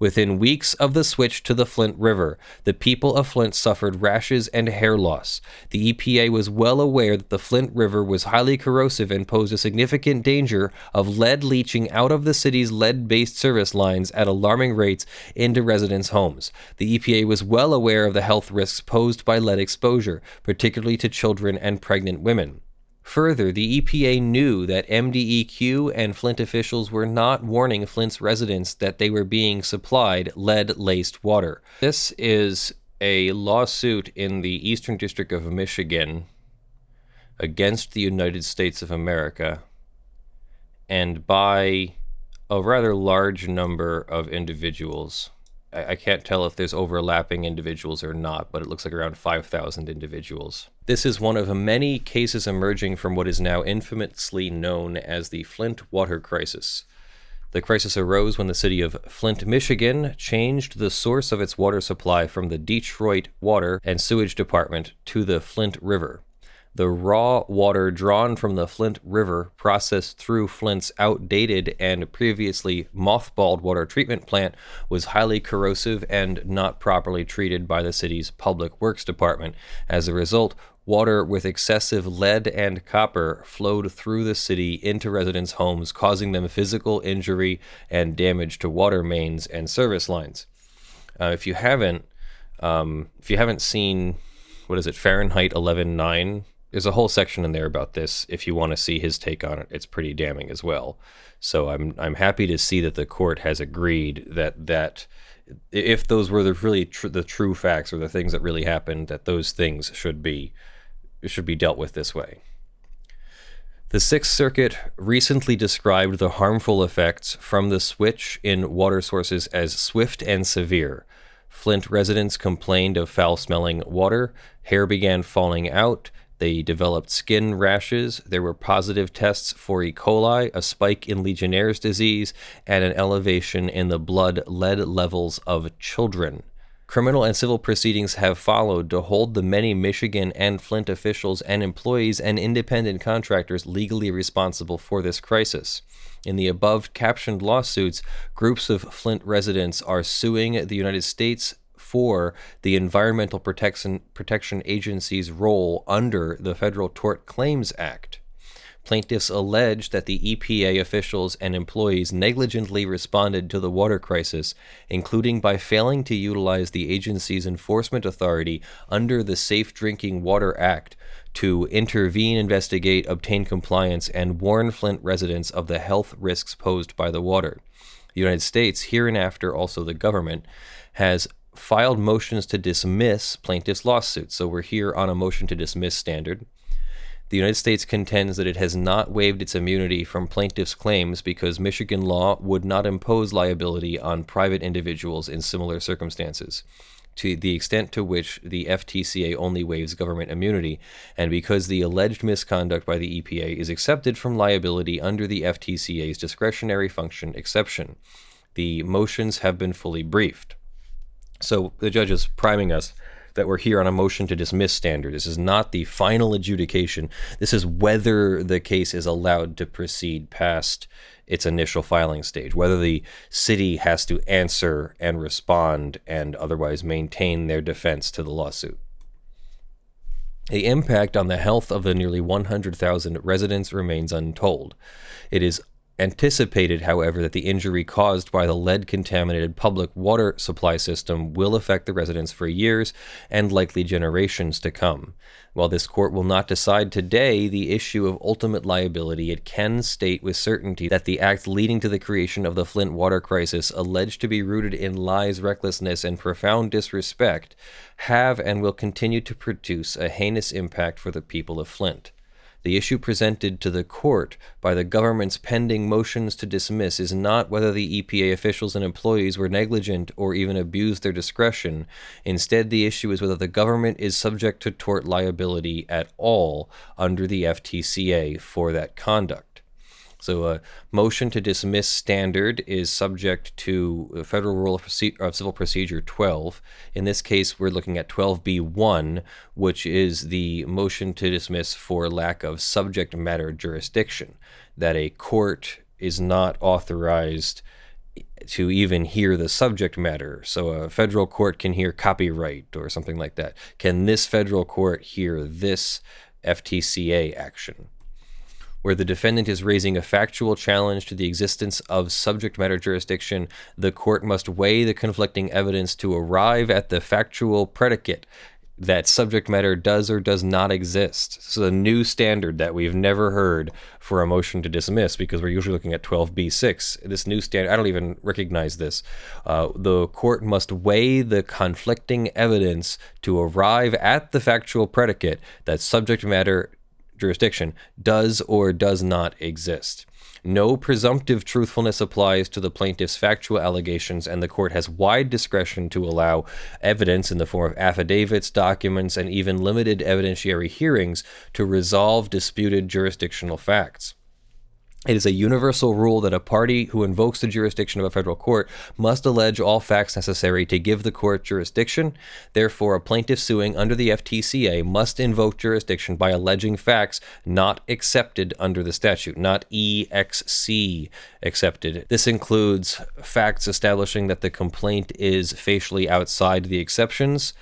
Within weeks of the switch to the Flint River, the people of Flint suffered rashes and hair loss. The EPA was well aware that the Flint River was highly corrosive and posed a significant danger of lead leaching out of the city's lead-based service lines at alarming rates into residents' homes. The EPA was well aware of the health risks posed by lead exposure, particularly to children and pregnant women. Further, the EPA knew that MDEQ and Flint officials were not warning Flint's residents that they were being supplied lead-laced water. This is a lawsuit in the Eastern District of Michigan against the United States of America, and by a rather large number of individuals. I can't tell if there's overlapping individuals or not, but it looks like around 5,000 individuals. This is one of many cases emerging from what is now infamously known as the Flint Water Crisis. The crisis arose when the city of Flint, Michigan, changed the source of its water supply from the Detroit Water and Sewage Department to the Flint River. The raw water drawn from the Flint River, processed through Flint's outdated and previously mothballed water treatment plant, was highly corrosive and not properly treated by the city's Public Works Department. As a result, water with excessive lead and copper flowed through the city into residents' homes, causing them physical injury and damage to water mains and service lines. If you haven't seen, Fahrenheit 11.9, there's a whole section in there about this. If you want to see his take on it, it's pretty damning as well. So I'm happy to see that the court has agreed that if those were the true facts or the things that really happened, that those things should be dealt with this way. The Sixth Circuit recently described the harmful effects from the switch in water sources as swift and severe. Flint residents complained of foul-smelling water, hair began falling out, they developed skin rashes, there were positive tests for E. coli, a spike in Legionnaire's disease, and an elevation in the blood lead levels of children. Criminal and civil proceedings have followed to hold the many Michigan and Flint officials and employees and independent contractors legally responsible for this crisis. In the above-captioned lawsuits, groups of Flint residents are suing the United States for the Environmental Protection Agency's role under the Federal Tort Claims Act. Plaintiffs allege that the EPA officials and employees negligently responded to the water crisis, including by failing to utilize the agency's enforcement authority under the Safe Drinking Water Act to intervene, investigate, obtain compliance, and warn Flint residents of the health risks posed by the water. The United States, hereinafter also the government, has filed motions to dismiss plaintiffs' lawsuits. So we're here on a motion to dismiss standard. The United States contends that it has not waived its immunity from plaintiffs' claims because Michigan law would not impose liability on private individuals in similar circumstances, to the extent to which the FTCA only waives government immunity, and because the alleged misconduct by the EPA is accepted from liability under the FTCA's discretionary function exception. The motions have been fully briefed. So the judge is priming us that we're here on a motion to dismiss standard. This is not the final adjudication. This is whether the case is allowed to proceed past its initial filing stage, whether the city has to answer and respond and otherwise maintain their defense to the lawsuit. The impact on the health of the nearly 100,000 residents remains untold. It is anticipated, however, that the injury caused by the lead-contaminated public water supply system will affect the residents for years and likely generations to come. While this court will not decide today the issue of ultimate liability, it can state with certainty that the acts leading to the creation of the Flint Water Crisis, alleged to be rooted in lies, recklessness, and profound disrespect, have and will continue to produce a heinous impact for the people of Flint. The issue presented to the court by the government's pending motions to dismiss is not whether the EPA officials and employees were negligent or even abused their discretion. Instead, the issue is whether the government is subject to tort liability at all under the FTCA for that conduct. So a motion to dismiss standard is subject to Federal Rule of Civil Procedure 12. In this case, we're looking at 12b1, which is the motion to dismiss for lack of subject matter jurisdiction, that a court is not authorized to even hear the subject matter. So a federal court can hear copyright or something like that. Can this federal court hear this FTCA action? Where the defendant is raising a factual challenge to the existence of subject matter jurisdiction, the court must weigh the conflicting evidence to arrive at the factual predicate that subject matter does or does not exist. So a new standard that we've never heard for a motion to dismiss, because we're usually looking at 12b6. This new standard, I don't even recognize this. The court must weigh the conflicting evidence to arrive at the factual predicate that subject matter jurisdiction does or does not exist. No presumptive truthfulness applies to the plaintiff's factual allegations, and the court has wide discretion to allow evidence in the form of affidavits, documents, and even limited evidentiary hearings to resolve disputed jurisdictional facts. It is a universal rule that a party who invokes the jurisdiction of a federal court must allege all facts necessary to give the court jurisdiction. Therefore, a plaintiff suing under the FTCA must invoke jurisdiction by alleging facts not accepted under the statute, not EXC accepted. This includes facts establishing that the complaint is facially outside the exceptions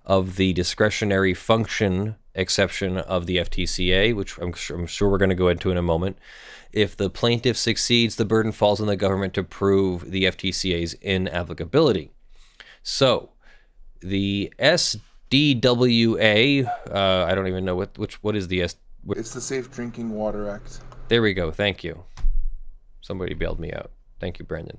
of the discretionary function exception of the FTCA, which I'm sure we're going to go into in a moment. If the plaintiff succeeds, the burden falls on the government to prove the FTCA's inapplicability. So, the SDWA, I don't even know what is the It's the Safe Drinking Water Act. There we go. Thank you. Somebody bailed me out. Thank you, Brendan.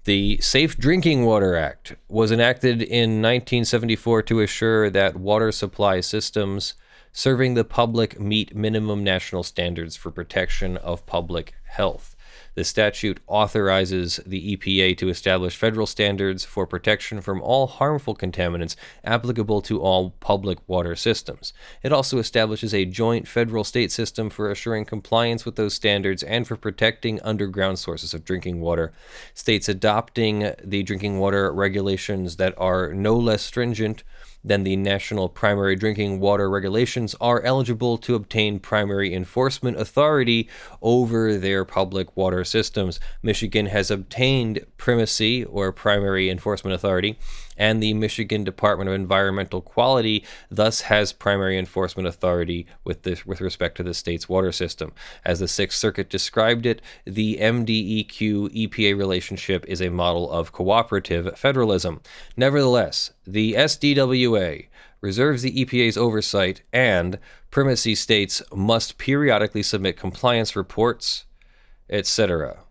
The Safe Drinking Water Act was enacted in 1974 to assure that water supply systems serving the public meet minimum national standards for protection of public health. The statute authorizes the EPA to establish federal standards for protection from all harmful contaminants applicable to all public water systems. It also establishes a joint federal-state system for assuring compliance with those standards and for protecting underground sources of drinking water. States adopting the drinking water regulations that are no less stringent than the national primary drinking water regulations are eligible to obtain primary enforcement authority over their public water systems. Michigan has obtained primacy or primary enforcement authority, and the Michigan Department of Environmental Quality thus has primary enforcement authority with respect to the state's water system. As the Sixth Circuit described it, the MDEQ-EPA relationship is a model of cooperative federalism. Nevertheless, the SDWA reserves the EPA's oversight, and primacy states must periodically submit compliance reports, etc.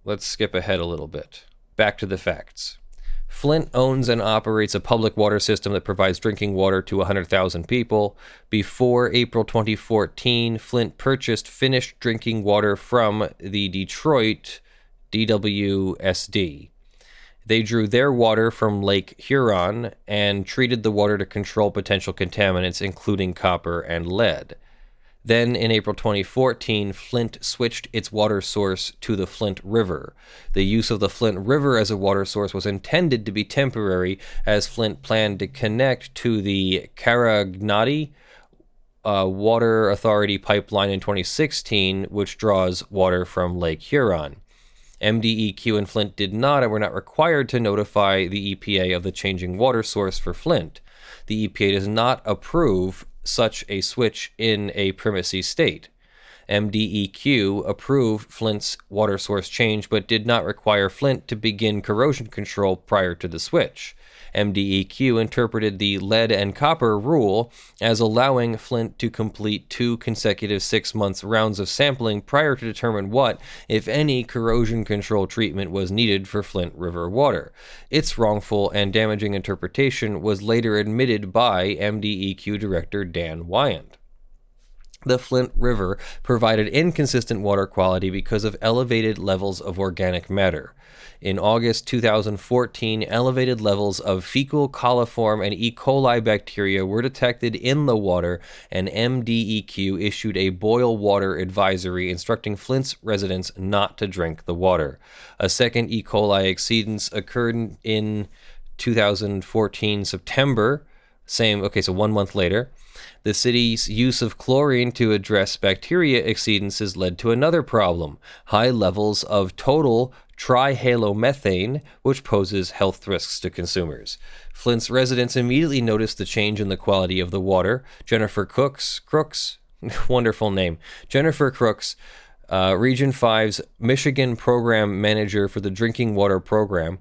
Let's skip ahead a little bit. Back to the facts. Flint owns and operates a public water system that provides drinking water to 100,000 people. Before April 2014, Flint purchased finished drinking water from the Detroit DWSD. They drew their water from Lake Huron and treated the water to control potential contaminants, including copper and lead. Then, in April 2014, Flint switched its water source to the Flint River. The use of the Flint River as a water source was intended to be temporary, as Flint planned to connect to the Caragnati Water Authority pipeline in 2016, which draws water from Lake Huron. MDEQ and Flint did not and were not required to notify the EPA of the changing water source for Flint. The EPA does not approve such a switch in a primacy state. MDEQ approved Flint's water source change, but did not require Flint to begin corrosion control prior to the switch. MDEQ interpreted the lead and copper rule as allowing Flint to complete 2 consecutive 6-month rounds of sampling prior to determine what, if any, corrosion control treatment was needed for Flint River water. Its wrongful and damaging interpretation was later admitted by MDEQ Director Dan Wyand. The Flint River provided inconsistent water quality because of elevated levels of organic matter. In August 2014, elevated levels of fecal coliform and E. coli bacteria were detected in the water, and MDEQ issued a boil water advisory instructing Flint's residents not to drink the water. A second E. coli exceedance occurred in 2014 September. So 1 month later. The city's use of chlorine to address bacteria exceedances led to another problem: high levels of total trihalomethane, which poses health risks to consumers. Flint's residents immediately noticed the change in the quality of the water. Jennifer Crooks, wonderful name, Jennifer Crooks, Region 5's Michigan program manager for the drinking water program,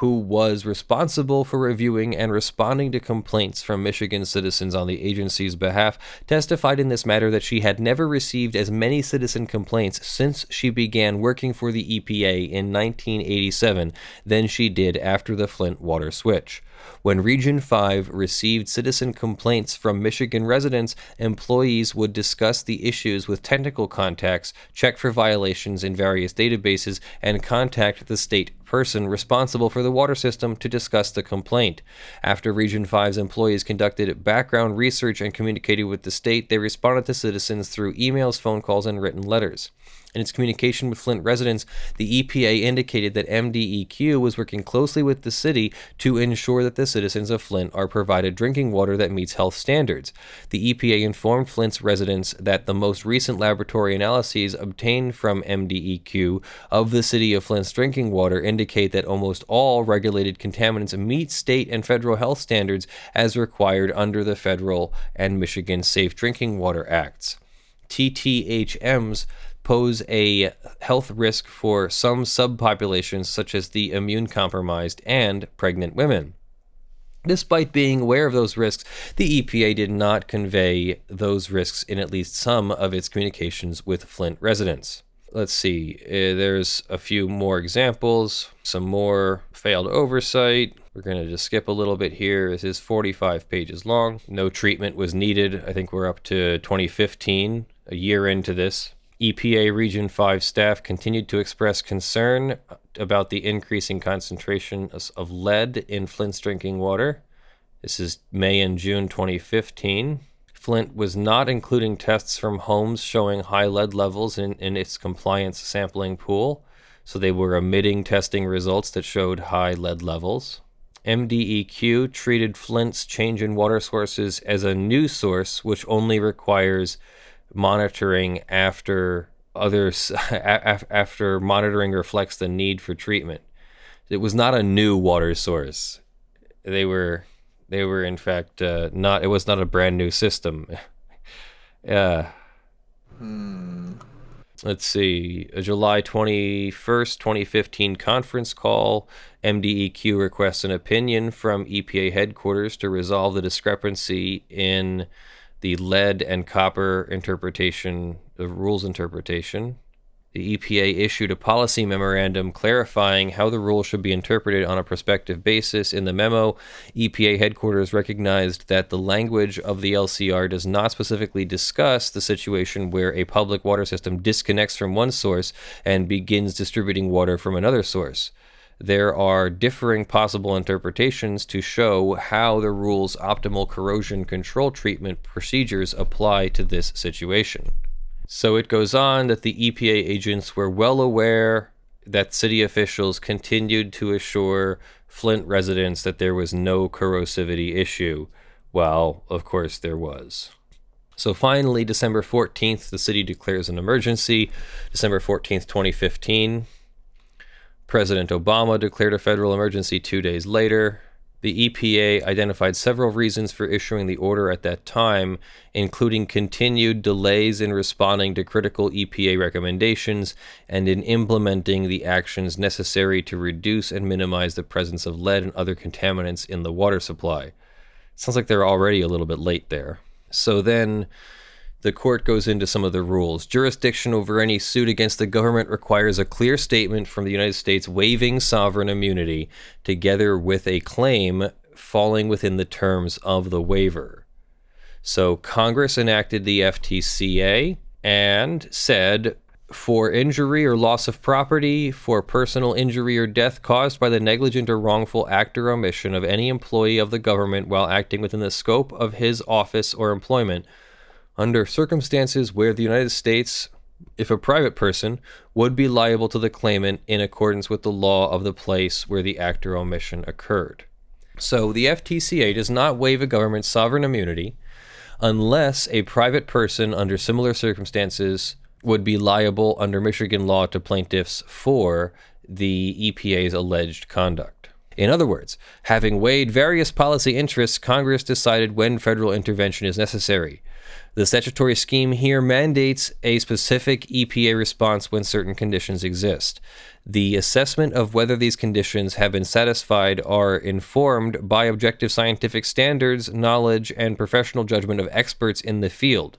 who was responsible for reviewing and responding to complaints from Michigan citizens on the agency's behalf, testified in this matter that she had never received as many citizen complaints since she began working for the EPA in 1987 than she did after the Flint water switch. When Region 5 received citizen complaints from Michigan residents, employees would discuss the issues with technical contacts, check for violations in various databases, and contact the state person responsible for the water system to discuss the complaint. After Region 5's employees conducted background research and communicated with the state, they responded to citizens through emails, phone calls, and written letters. In its communication with Flint residents, the EPA indicated that MDEQ was working closely with the city to ensure that the citizens of Flint are provided drinking water that meets health standards. The EPA informed Flint's residents that the most recent laboratory analyses obtained from MDEQ of the city of Flint's drinking water indicate that almost all regulated contaminants meet state and federal health standards as required under the federal and Michigan Safe Drinking Water Acts. TTHMs pose a health risk for some subpopulations such as the immune-compromised and pregnant women. Despite being aware of those risks, the EPA did not convey those risks in at least some of its communications with Flint residents. Let's see, there's a few more examples, some more failed oversight. We're going to just skip a little bit here. This is 45 pages long. No treatment was needed. I think we're up to 2015, a year into this. EPA Region 5 staff continued to express concern about the increasing concentration of lead in Flint's drinking water. This is May and June 2015. Flint was not including tests from homes showing high lead levels in its compliance sampling pool, so they were omitting testing results that showed high lead levels. MDEQ treated Flint's change in water sources as a new source, which only requires monitoring after monitoring reflects the need for treatment. It was not a new water source. They were in fact not. It was not a brand new system. Let's see. A July 21st, 2015 conference call. MDEQ requests an opinion from EPA headquarters to resolve the discrepancy in the lead and copper interpretation, the rules interpretation. The EPA issued a policy memorandum clarifying how the rule should be interpreted on a prospective basis. In the memo, EPA headquarters recognized that the language of the LCR does not specifically discuss the situation where a public water system disconnects from one source and begins distributing water from another source. There are differing possible interpretations to show how the rule's optimal corrosion control treatment procedures apply to this situation. So it goes on that the EPA agents were well aware that city officials continued to assure Flint residents that there was no corrosivity issue, while, of course, there was. So finally, December 14th, the city declares an emergency. December 14th, 2015. President Obama declared a federal emergency 2 days later. The EPA identified several reasons for issuing the order at that time, including continued delays in responding to critical EPA recommendations and in implementing the actions necessary to reduce and minimize the presence of lead and other contaminants in the water supply. Sounds like they're already a little bit late there. So then the court goes into some of the rules. Jurisdiction over any suit against the government requires a clear statement from the United States waiving sovereign immunity, together with a claim falling within the terms of the waiver. So Congress enacted the FTCA and said, for injury or loss of property, for personal injury or death caused by the negligent or wrongful act or omission of any employee of the government while acting within the scope of his office or employment, under circumstances where the United States, if a private person, would be liable to the claimant in accordance with the law of the place where the act or omission occurred. So the FTCA does not waive a government's sovereign immunity unless a private person under similar circumstances would be liable under Michigan law to plaintiffs for the EPA's alleged conduct. In other words, having weighed various policy interests, Congress decided when federal intervention is necessary. The statutory scheme here mandates a specific EPA response when certain conditions exist. The assessment of whether these conditions have been satisfied are informed by objective scientific standards, knowledge, and professional judgment of experts in the field.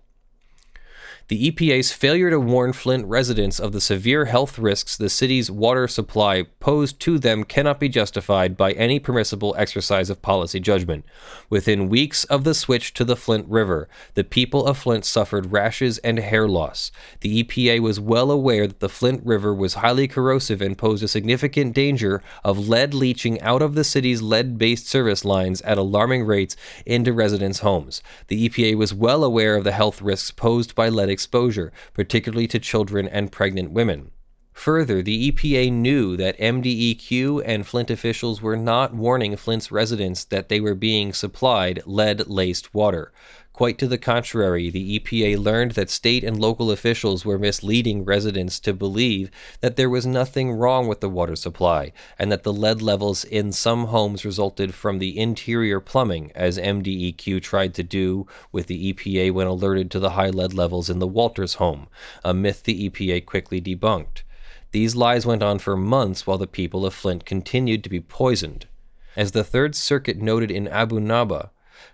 The EPA's failure to warn Flint residents of the severe health risks the city's water supply posed to them cannot be justified by any permissible exercise of policy judgment. Within weeks of the switch to the Flint River, the people of Flint suffered rashes and hair loss. The EPA was well aware that the Flint River was highly corrosive and posed a significant danger of lead leaching out of the city's lead-based service lines at alarming rates into residents' homes. The EPA was well aware of the health risks posed by lead exposure, particularly to children and pregnant women. Further, the EPA knew that MDEQ and Flint officials were not warning Flint's residents that they were being supplied lead-laced water. Quite to the contrary, the EPA learned that state and local officials were misleading residents to believe that there was nothing wrong with the water supply, and that the lead levels in some homes resulted from the interior plumbing, as MDEQ tried to do with the EPA when alerted to the high lead levels in the Walters home, a myth the EPA quickly debunked. These lies went on for months while the people of Flint continued to be poisoned. As the Third Circuit noted in Abu Naba,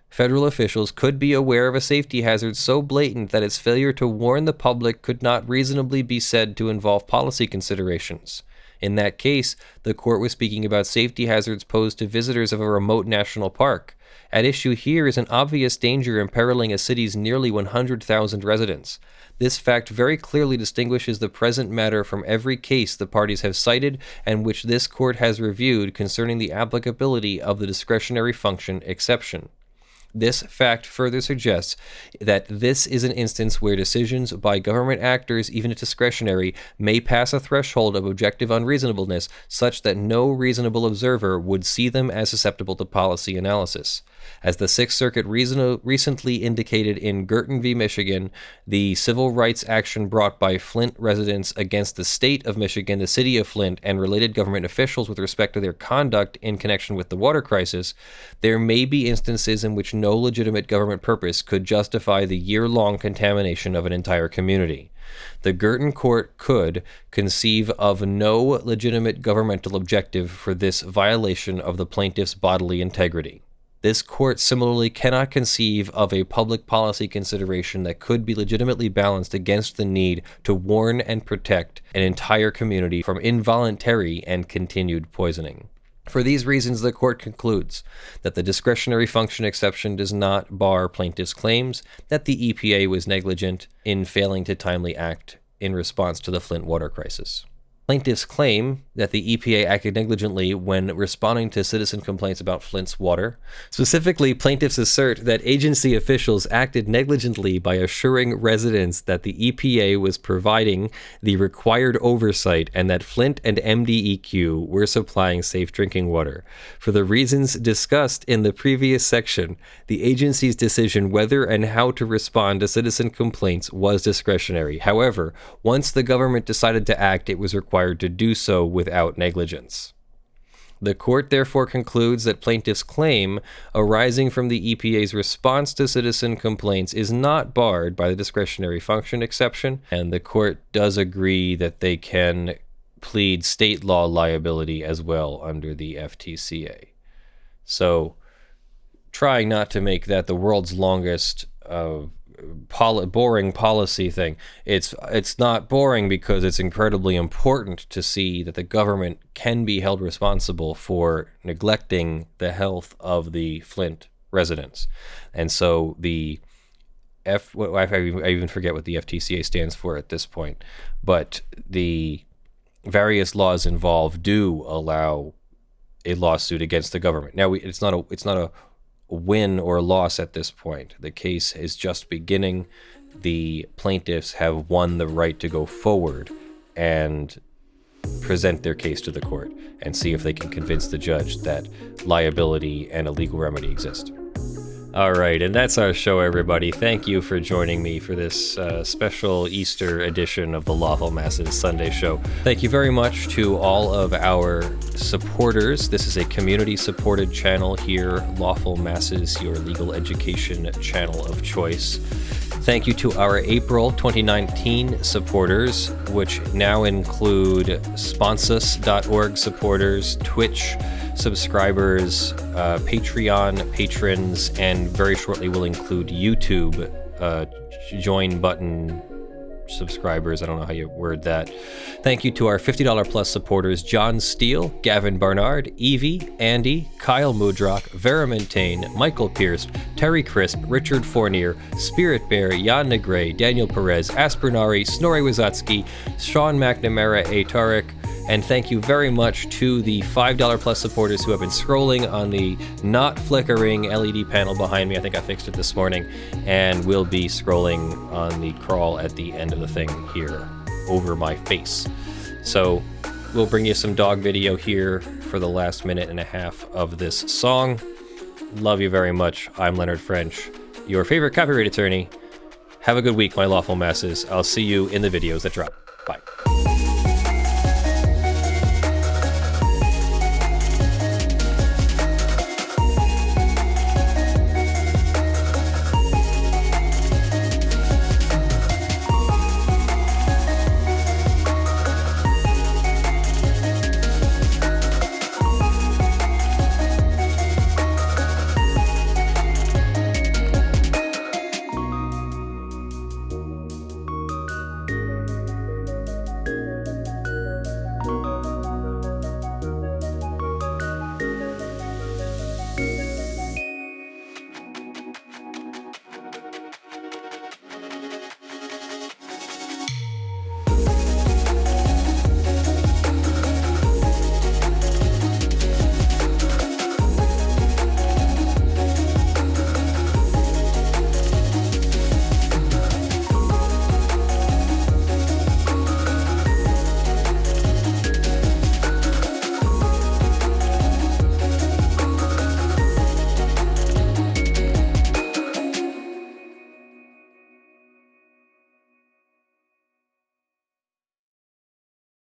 federal officials could be aware of a safety hazard so blatant that its failure to warn the public could not reasonably be said to involve policy considerations. In that case, the court was speaking about safety hazards posed to visitors of a remote national park. At issue here is an obvious danger imperiling a city's nearly 100,000 residents. This fact very clearly distinguishes the present matter from every case the parties have cited and which this court has reviewed concerning the applicability of the discretionary function exception. This fact further suggests that this is an instance where decisions by government actors, even if discretionary, may pass a threshold of objective unreasonableness such that no reasonable observer would see them as susceptible to policy analysis. As the Sixth Circuit recently indicated in Girton v. Michigan, the civil rights action brought by Flint residents against the state of Michigan, the city of Flint, and related government officials with respect to their conduct in connection with the water crisis, there may be instances in which no legitimate government purpose could justify the year-long contamination of an entire community. The Girton court could conceive of no legitimate governmental objective for this violation of the plaintiff's bodily integrity. This court similarly cannot conceive of a public policy consideration that could be legitimately balanced against the need to warn and protect an entire community from involuntary and continued poisoning. For these reasons, the court concludes that the discretionary function exception does not bar plaintiffs' claims that the EPA was negligent in failing to timely act in response to the Flint water crisis. Plaintiffs claim that the EPA acted negligently when responding to citizen complaints about Flint's water. Specifically, plaintiffs assert that agency officials acted negligently by assuring residents that the EPA was providing the required oversight and that Flint and MDEQ were supplying safe drinking water. For the reasons discussed in the previous section, the agency's decision whether and how to respond to citizen complaints was discretionary. However, once the government decided to act, it was required to do so without negligence. The court therefore concludes that plaintiffs' claim arising from the EPA's response to citizen complaints is not barred by the discretionary function exception, and the court does agree that they can plead state law liability as well under the FTCA. So, trying not to make that the world's longest boring policy thing. It's not boring because it's incredibly important to see that the government can be held responsible for neglecting the health of the Flint residents. And so I even forget what the FTCA stands for at this point, but the various laws involved do allow a lawsuit against the government. Now, it's not a win or loss at this point. The case is just beginning. The plaintiffs have won the right to go forward and present their case to the court and see if they can convince the judge that liability and a legal remedy exist. All right, and that's our show, everybody. Thank you for joining me for this special Easter edition of the Lawful Masses Sunday Show. Thank you very much to all of our supporters. This is a community-supported channel here, Lawful Masses, your legal education channel of choice. Thank you to our April 2019 supporters, which now include sponsus.org supporters, Twitch subscribers, Patreon patrons, and very shortly will include YouTube join button subscribers. I don't know how you word that. Thank you to our $50 plus supporters: John Steele, Gavin Barnard, Eevi, Andy, Kyle Mudrak, Verement, Tayne, Michael Pearce, Terry Crisp, Richard Fournier, Spirit Bear, Jan Negrey, Daniel Perez, Aspernari, Snorre Wisotzky, Sean McNamara, Aetaric, and thank you very much to the $5 plus supporters who have been scrolling on the not flickering LED panel behind me. I think I fixed it this morning, and will be scrolling on the crawl at the end of the thing here over my face. So we'll bring you some dog video here for the last minute and a half of this song. Love you very much. I'm Leonard French, your favorite copyright attorney. Have a good week, my lawful masses. I'll see you in the videos that drop. Bye.